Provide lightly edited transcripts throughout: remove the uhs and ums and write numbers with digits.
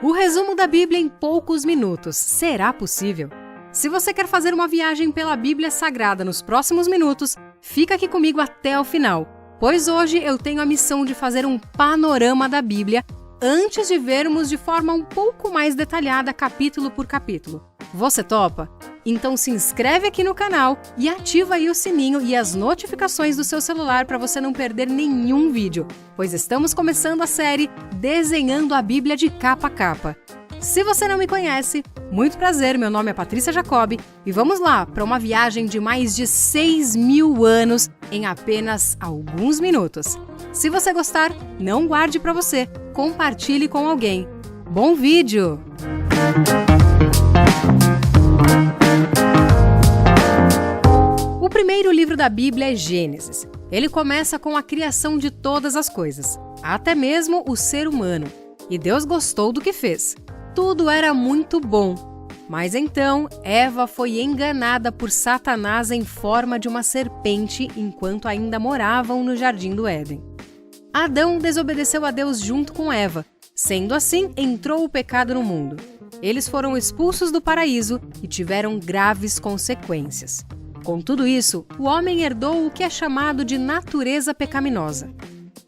O resumo da Bíblia em poucos minutos. Será possível? Se você quer fazer uma viagem pela Bíblia Sagrada nos próximos minutos, fica aqui comigo até o final, pois hoje eu tenho a missão de fazer um panorama da Bíblia antes de vermos de forma um pouco mais detalhada capítulo por capítulo. Você topa? Então se inscreve aqui no canal e ativa aí o sininho e as notificações do seu celular para você não perder nenhum vídeo, pois estamos começando a série Desenhando a Bíblia de Capa a Capa. Se você não me conhece, muito prazer, meu nome é Patrícia Jacobi e vamos lá para uma viagem de mais de 6.000 anos em apenas alguns minutos. Se você gostar, não guarde para você, compartilhe com alguém. Bom vídeo! O primeiro livro da Bíblia é Gênesis. Ele começa com a criação de todas as coisas, até mesmo o ser humano. E Deus gostou do que fez. Tudo era muito bom. Mas então, Eva foi enganada por Satanás em forma de uma serpente enquanto ainda moravam no Jardim do Éden. Adão desobedeceu a Deus junto com Eva. Sendo assim, entrou o pecado no mundo. Eles foram expulsos do paraíso e tiveram graves consequências. Com tudo isso, o homem herdou o que é chamado de natureza pecaminosa.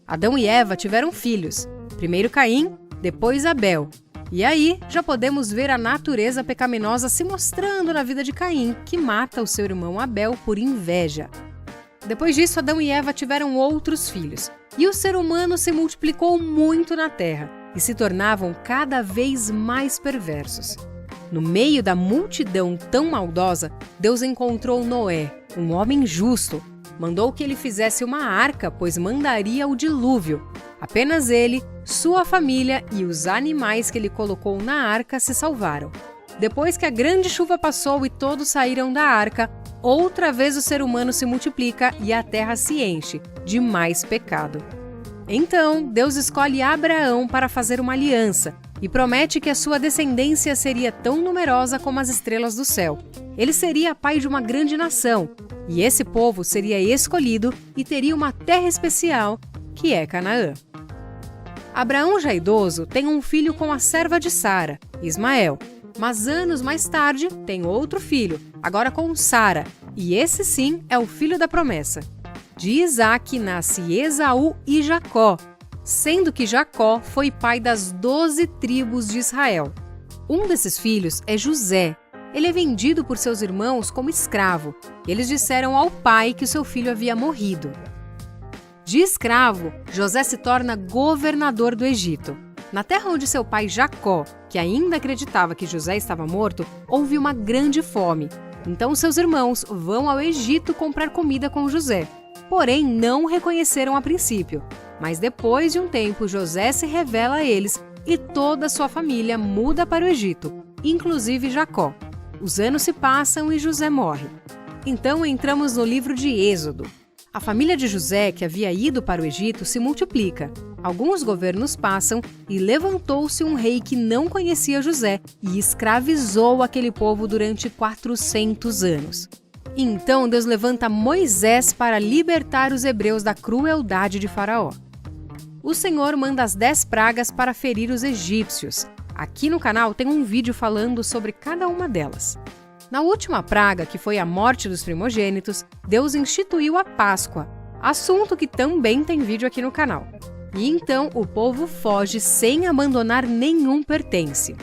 Adão e Eva tiveram filhos, primeiro Caim, depois Abel. E aí, já podemos ver a natureza pecaminosa se mostrando na vida de Caim, que mata o seu irmão Abel por inveja. Depois disso, Adão e Eva tiveram outros filhos, e o ser humano se multiplicou muito na terra e se tornavam cada vez mais perversos. No meio da multidão tão maldosa, Deus encontrou Noé, um homem justo. Mandou que ele fizesse uma arca, pois mandaria o dilúvio. Apenas ele, sua família e os animais que ele colocou na arca se salvaram. Depois que a grande chuva passou e todos saíram da arca, outra vez o ser humano se multiplica e a terra se enche de mais pecado. Então, Deus escolhe Abraão para fazer uma aliança e promete que a sua descendência seria tão numerosa como as estrelas do céu. Ele seria pai de uma grande nação, e esse povo seria escolhido e teria uma terra especial, que é Canaã. Abraão, já idoso, tem um filho com a serva de Sara, Ismael. Mas anos mais tarde, tem outro filho, agora com Sara, e esse sim é o filho da promessa. De Isaque nasce Esaú e Jacó, sendo que Jacó foi pai das 12 tribos de Israel. Um desses filhos é José. Ele é vendido por seus irmãos como escravo. Eles disseram ao pai que o seu filho havia morrido. De escravo, José se torna governador do Egito. Na terra onde seu pai Jacó, que ainda acreditava que José estava morto, houve uma grande fome. Então seus irmãos vão ao Egito comprar comida com José. Porém, não reconheceram a princípio. Mas depois de um tempo, José se revela a eles e toda a sua família muda para o Egito, inclusive Jacó. Os anos se passam e José morre. Então entramos no livro de Êxodo. A família de José, que havia ido para o Egito, se multiplica. Alguns governos passam e levantou-se um rei que não conhecia José e escravizou aquele povo durante 400 anos. Então Deus levanta Moisés para libertar os hebreus da crueldade de Faraó. O Senhor manda as 10 pragas para ferir os egípcios. Aqui no canal tem um vídeo falando sobre cada uma delas. Na última praga, que foi a morte dos primogênitos, Deus instituiu a Páscoa, assunto que também tem vídeo aqui no canal. E então o povo foge sem abandonar nenhum pertence.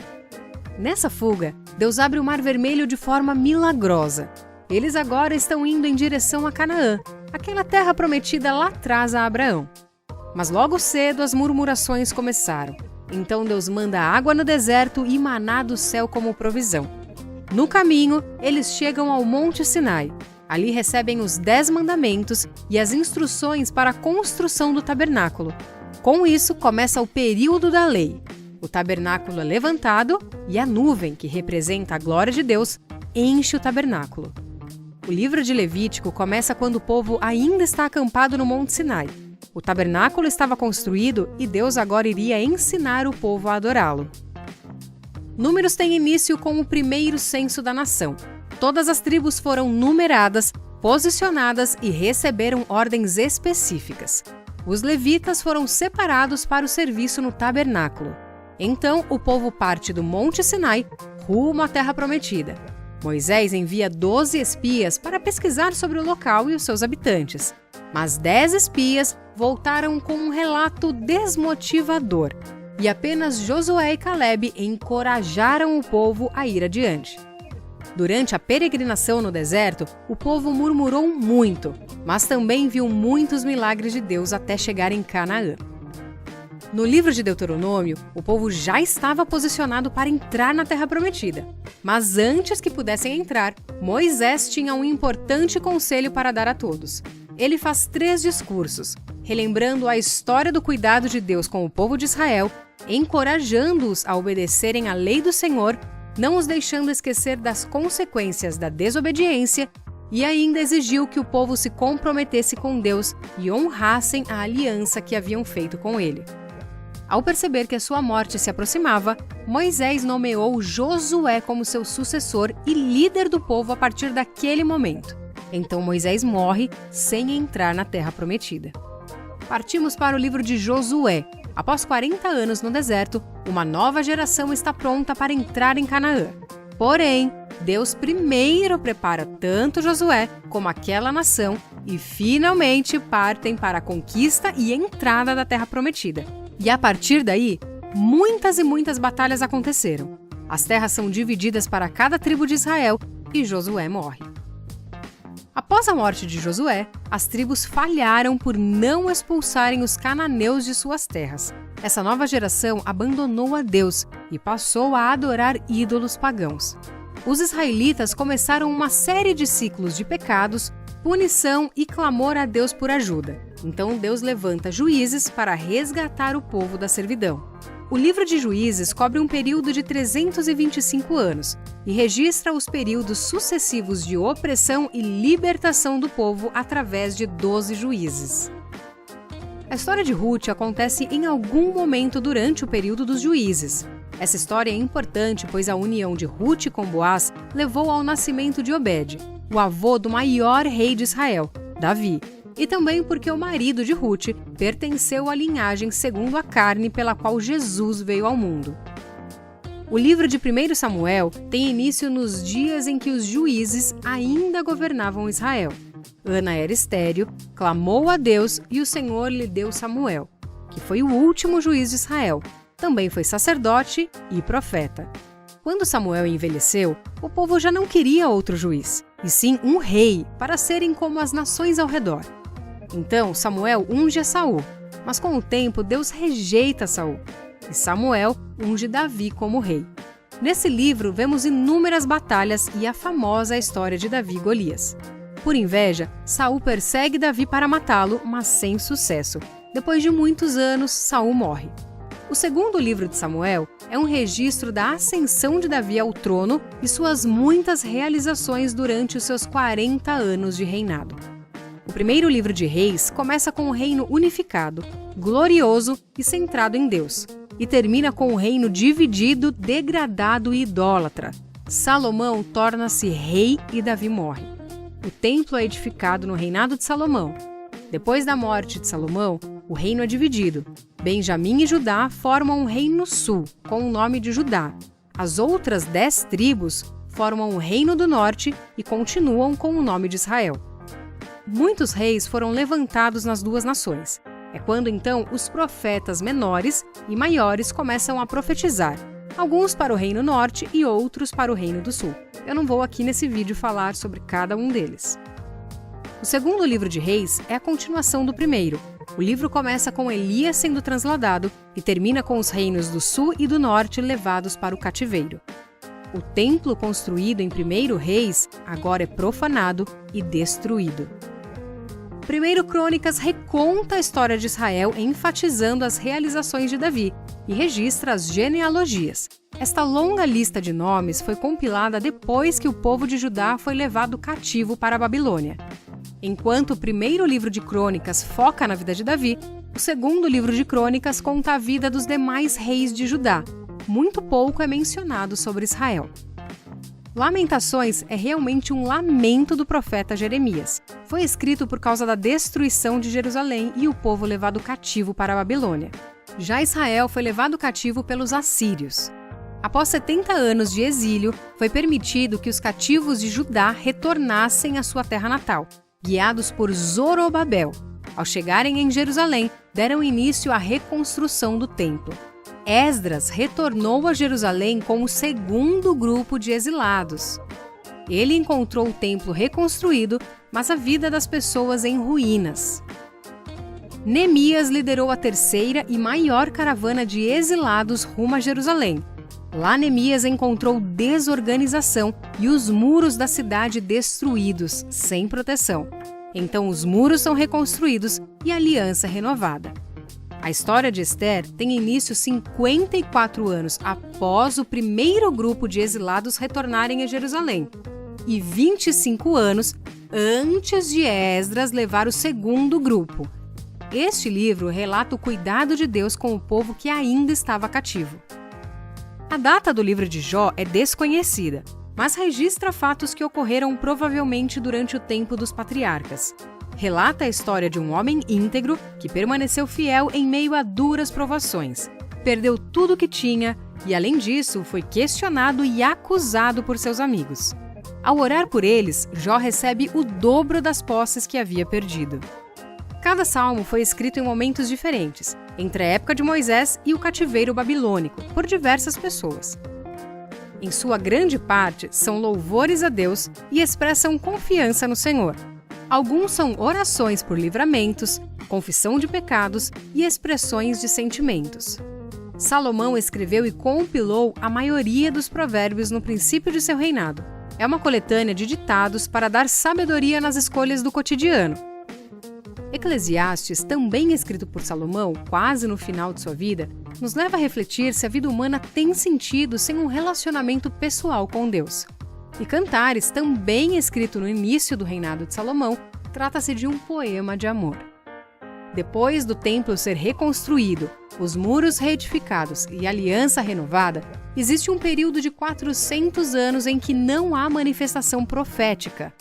Nessa fuga, Deus abre o Mar Vermelho de forma milagrosa. Eles agora estão indo em direção a Canaã, aquela terra prometida lá atrás a Abraão. Mas logo cedo as murmurações começaram. Então Deus manda água no deserto e maná do céu como provisão. No caminho, eles chegam ao Monte Sinai. Ali recebem os 10 mandamentos e as instruções para a construção do tabernáculo. Com isso, começa o período da lei. O tabernáculo é levantado e a nuvem, que representa a glória de Deus, enche o tabernáculo. O livro de Levítico começa quando o povo ainda está acampado no Monte Sinai. O tabernáculo estava construído e Deus agora iria ensinar o povo a adorá-lo. Números tem início com o primeiro censo da nação. Todas as tribos foram numeradas, posicionadas e receberam ordens específicas. Os levitas foram separados para o serviço no tabernáculo. Então o povo parte do Monte Sinai rumo à Terra Prometida. Moisés envia 12 espias para pesquisar sobre o local e os seus habitantes. Mas 10 espias voltaram com um relato desmotivador. E apenas Josué e Caleb encorajaram o povo a ir adiante. Durante a peregrinação no deserto, o povo murmurou muito, mas também viu muitos milagres de Deus até chegar em Canaã. No livro de Deuteronômio, o povo já estava posicionado para entrar na Terra Prometida. Mas antes que pudessem entrar, Moisés tinha um importante conselho para dar a todos. Ele faz 3 discursos, relembrando a história do cuidado de Deus com o povo de Israel, encorajando-os a obedecerem à lei do Senhor, não os deixando esquecer das consequências da desobediência, e ainda exigiu que o povo se comprometesse com Deus e honrassem a aliança que haviam feito com ele. Ao perceber que a sua morte se aproximava, Moisés nomeou Josué como seu sucessor e líder do povo a partir daquele momento. Então Moisés morre sem entrar na Terra Prometida. Partimos para o livro de Josué. Após 40 anos no deserto, uma nova geração está pronta para entrar em Canaã. Porém, Deus primeiro prepara tanto Josué como aquela nação e finalmente partem para a conquista e entrada da Terra Prometida. E a partir daí, muitas e muitas batalhas aconteceram. As terras são divididas para cada tribo de Israel e Josué morre. Após a morte de Josué, as tribos falharam por não expulsarem os cananeus de suas terras. Essa nova geração abandonou a Deus e passou a adorar ídolos pagãos. Os israelitas começaram uma série de ciclos de pecados, punição e clamor a Deus por ajuda. Então Deus levanta juízes para resgatar o povo da servidão. O livro de Juízes cobre um período de 325 anos e registra os períodos sucessivos de opressão e libertação do povo através de 12 juízes. A história de Ruth acontece em algum momento durante o período dos juízes. Essa história é importante pois a união de Ruth com Boaz levou ao nascimento de Obed, o avô do maior rei de Israel, Davi. E também porque o marido de Ruth pertenceu à linhagem segundo a carne pela qual Jesus veio ao mundo. O livro de 1 Samuel tem início nos dias em que os juízes ainda governavam Israel. Ana era estéril, clamou a Deus e o Senhor lhe deu Samuel, que foi o último juiz de Israel. Também foi sacerdote e profeta. Quando Samuel envelheceu, o povo já não queria outro juiz, e sim um rei, para serem como as nações ao redor. Então Samuel unge a Saul, mas com o tempo Deus rejeita Saul, e Samuel unge Davi como rei. Nesse livro vemos inúmeras batalhas e a famosa história de Davi e Golias. Por inveja, Saul persegue Davi para matá-lo, mas sem sucesso. Depois de muitos anos, Saul morre. O segundo livro de Samuel é um registro da ascensão de Davi ao trono e suas muitas realizações durante os seus 40 anos de reinado. O primeiro livro de Reis começa com um reino unificado, glorioso e centrado em Deus, e termina com um reino dividido, degradado e idólatra. Salomão torna-se rei e Davi morre. O templo é edificado no reinado de Salomão. Depois da morte de Salomão, o reino é dividido. Benjamim e Judá formam um reino sul, com o nome de Judá. As outras 10 tribos formam o reino do norte e continuam com o nome de Israel. Muitos reis foram levantados nas duas nações. É quando então os profetas menores e maiores começam a profetizar, alguns para o reino norte e outros para o reino do sul. Eu não vou aqui nesse vídeo falar sobre cada um deles. O segundo livro de Reis é a continuação do primeiro. O livro começa com Elias sendo transladado e termina com os reinos do sul e do norte levados para o cativeiro. O templo construído em 1 Reis agora é profanado e destruído. 1 Crônicas reconta a história de Israel enfatizando as realizações de Davi e registra as genealogias. Esta longa lista de nomes foi compilada depois que o povo de Judá foi levado cativo para a Babilônia. Enquanto o primeiro livro de Crônicas foca na vida de Davi, o segundo livro de Crônicas conta a vida dos demais reis de Judá. Muito pouco é mencionado sobre Israel. Lamentações é realmente um lamento do profeta Jeremias. Foi escrito por causa da destruição de Jerusalém e o povo levado cativo para a Babilônia. Já Israel foi levado cativo pelos assírios. Após 70 anos de exílio, foi permitido que os cativos de Judá retornassem à sua terra natal, guiados por Zorobabel. Ao chegarem em Jerusalém, deram início à reconstrução do templo. Esdras retornou a Jerusalém com o segundo grupo de exilados. Ele encontrou o templo reconstruído, mas a vida das pessoas em ruínas. Neemias liderou a terceira e maior caravana de exilados rumo a Jerusalém. Lá Neemias encontrou desorganização e os muros da cidade destruídos, sem proteção. Então os muros são reconstruídos e a aliança renovada. A história de Ester tem início 54 anos após o primeiro grupo de exilados retornarem a Jerusalém e 25 anos antes de Esdras levar o segundo grupo. Este livro relata o cuidado de Deus com o povo que ainda estava cativo. A data do livro de Jó é desconhecida, mas registra fatos que ocorreram provavelmente durante o tempo dos patriarcas. Relata a história de um homem íntegro que permaneceu fiel em meio a duras provações. Perdeu tudo o que tinha e, além disso, foi questionado e acusado por seus amigos. Ao orar por eles, Jó recebe o dobro das posses que havia perdido. Cada salmo foi escrito em momentos diferentes, entre a época de Moisés e o cativeiro babilônico, por diversas pessoas. Em sua grande parte, são louvores a Deus e expressam confiança no Senhor. Alguns são orações por livramentos, confissão de pecados e expressões de sentimentos. Salomão escreveu e compilou a maioria dos provérbios no princípio de seu reinado. É uma coletânea de ditados para dar sabedoria nas escolhas do cotidiano. Eclesiastes, também escrito por Salomão, quase no final de sua vida, nos leva a refletir se a vida humana tem sentido sem um relacionamento pessoal com Deus. E Cantares, também escrito no início do reinado de Salomão, trata-se de um poema de amor. Depois do templo ser reconstruído, os muros reedificados e a aliança renovada, existe um período de 400 anos em que não há manifestação profética.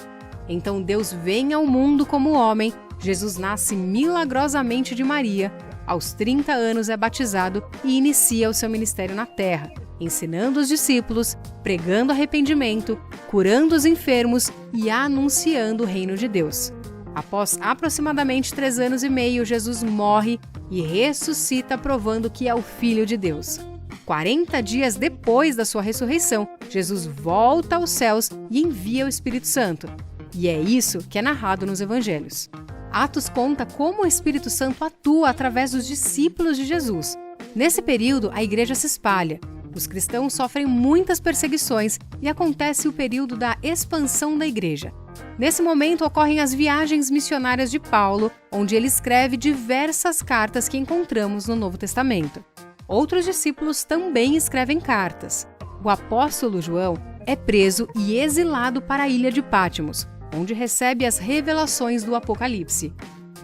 Então Deus vem ao mundo como homem, Jesus nasce milagrosamente de Maria, aos 30 anos é batizado e inicia o seu ministério na terra, ensinando os discípulos, pregando arrependimento, curando os enfermos e anunciando o reino de Deus. Após aproximadamente 3 anos e meio, Jesus morre e ressuscita, provando que é o Filho de Deus. 40 dias depois da sua ressurreição, Jesus volta aos céus e envia o Espírito Santo. E é isso que é narrado nos Evangelhos. Atos conta como o Espírito Santo atua através dos discípulos de Jesus. Nesse período, a igreja se espalha. Os cristãos sofrem muitas perseguições e acontece o período da expansão da igreja. Nesse momento ocorrem as viagens missionárias de Paulo, onde ele escreve diversas cartas que encontramos no Novo Testamento. Outros discípulos também escrevem cartas. O apóstolo João é preso e exilado para a ilha de Pátimos, onde recebe as revelações do Apocalipse.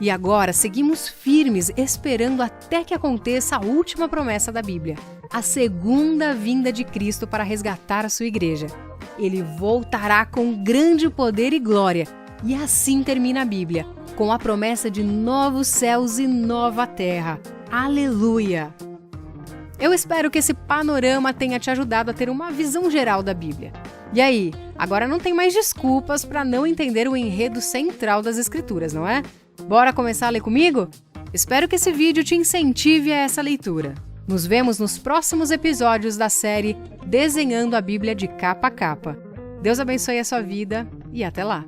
E agora seguimos firmes, esperando até que aconteça a última promessa da Bíblia, a segunda vinda de Cristo para resgatar a sua igreja. Ele voltará com grande poder e glória, e assim termina a Bíblia, com a promessa de novos céus e nova terra. Aleluia! Eu espero que esse panorama tenha te ajudado a ter uma visão geral da Bíblia. E aí, agora não tem mais desculpas para não entender o enredo central das Escrituras, não é? Bora começar a ler comigo? Espero que esse vídeo te incentive a essa leitura. Nos vemos nos próximos episódios da série Desenhando a Bíblia de Capa a Capa. Deus abençoe a sua vida e até lá!